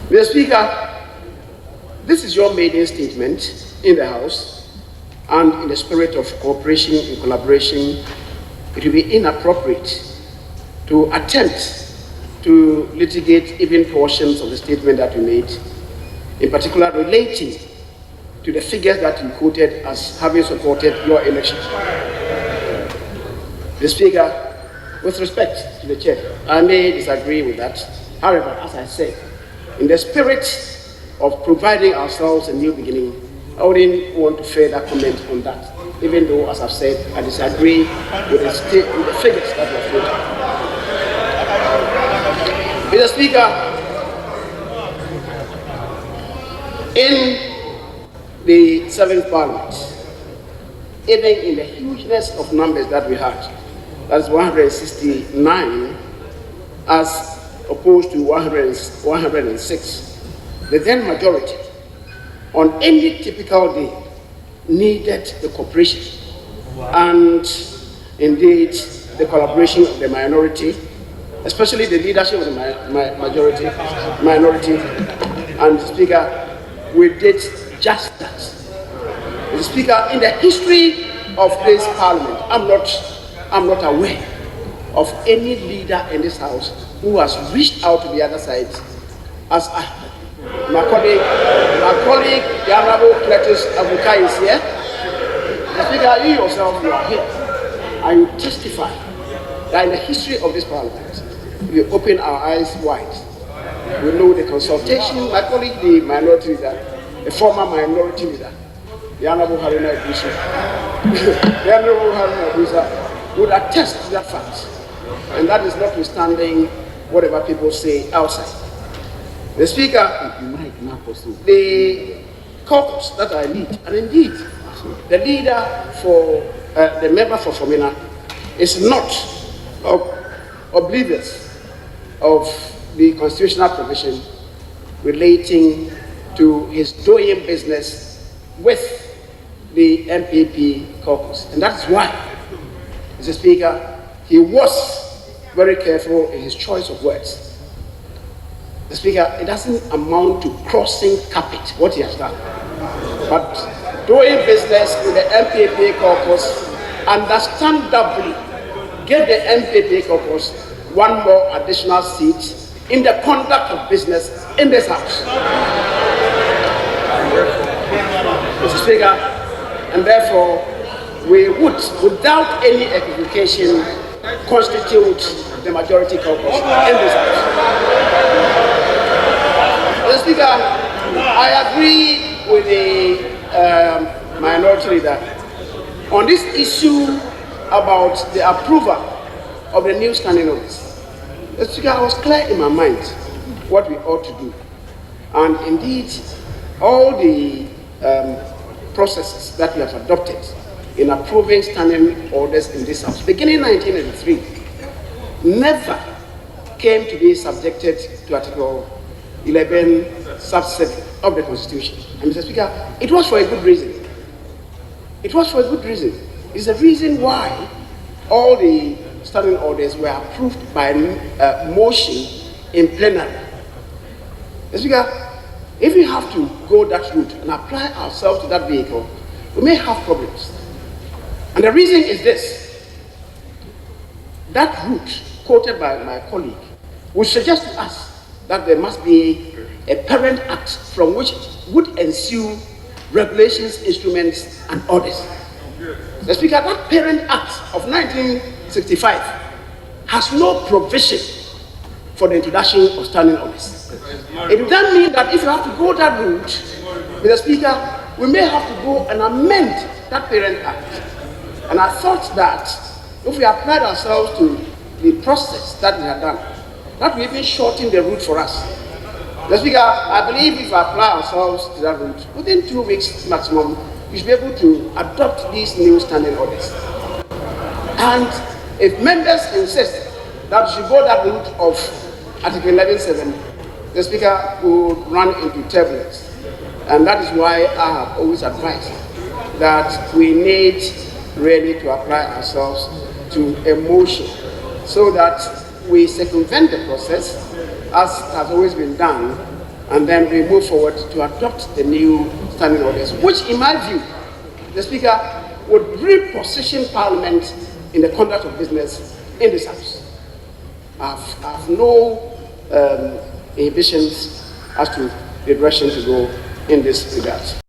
Mr. Speaker, this is your maiden statement in the House, and in the spirit of cooperation and collaboration, it will be inappropriate to attempt to litigate even portions of the statement that you made, in particular relating to the figures that you quoted as having supported your election. The Speaker, with respect to the chair, I may disagree with that. However, as I said, in the spirit of providing ourselves a new beginning, I wouldn't want to further comment on that, even though, as I've said, I disagree with the figures that were quoted. Mr. Speaker, in the 7th Parliament, even in the hugeness of numbers that we had, that's 169 as opposed to 106, the then majority on any typical day needed the cooperation and indeed the collaboration of the minority, especially the leadership of the minority. And Speaker, we did just that. Mr. Speaker, in the history of this Parliament, I'm not aware of any leader in this House who has reached out to the other side as my colleague, the Honorable Cletus Abuka is here. Mr. Speaker, you yourself, you are here, and you testify that in the history of this Parliament, we open our eyes wide. We know the consultation. My colleague, the minority leader, the former minority leader, the Honorable Haruna Ibusa, the Honorable Haruna Ibusa would attest to that fact, and that is notwithstanding whatever people say outside. The Speaker, the caucus that I lead, and indeed the leader for the member for Fomena, is not oblivious of the constitutional provision relating to his doing business with the MPP caucus. And that is why, Mr. Speaker, he was very careful in his choice of words. Mr. Speaker, it doesn't amount to crossing carpet, what he has done. But doing business with the MPP caucus, understandably, give the MPP caucus one more additional seat in the conduct of business in this House. Mr. Speaker, and therefore we would, without any equivocation, constitute the majority caucus in this House. Mr. Speaker, I agree with the minority leader on this issue about the approval of the new standing orders. Mr. Speaker, I was clear in my mind what we ought to do. And indeed, all the processes that we have adopted in approving standing orders in this House, beginning in 1983, never came to be subjected to Article 11, sub 7 of the Constitution. And Mr. Speaker, it was for a good reason. It was for a good reason. It's the reason why all the standing orders were approved by motion in plenary. Mr. Speaker, if we have to go that route and apply ourselves to that vehicle, we may have problems. And the reason is this: that route quoted by my colleague would suggest to us that there must be a parent act from which would ensue regulations, instruments, and orders. Mr. Speaker, that parent act of 1965 has no provision for the introduction of standing orders. It would then mean that if you have to go that route, Mr. Speaker, we may have to go and amend that parent act. And I thought that if we applied ourselves to the process that we had done, that would even shorten the route for us. Mr. Speaker, I believe if we apply ourselves to that route, within 2 weeks maximum, we should be able to adopt these new standing orders. And if members insist that we should go that route of Article 11.7, the Speaker will run into turbulence. And that is why I have always advised that we need really to apply ourselves to a motion so that we circumvent the process, as has always been done, and then we move forward to adopt the new standing orders, which in my view, the Speaker, would reposition Parliament in the conduct of business in this House. I have no inhibitions as to the direction to go in this regard.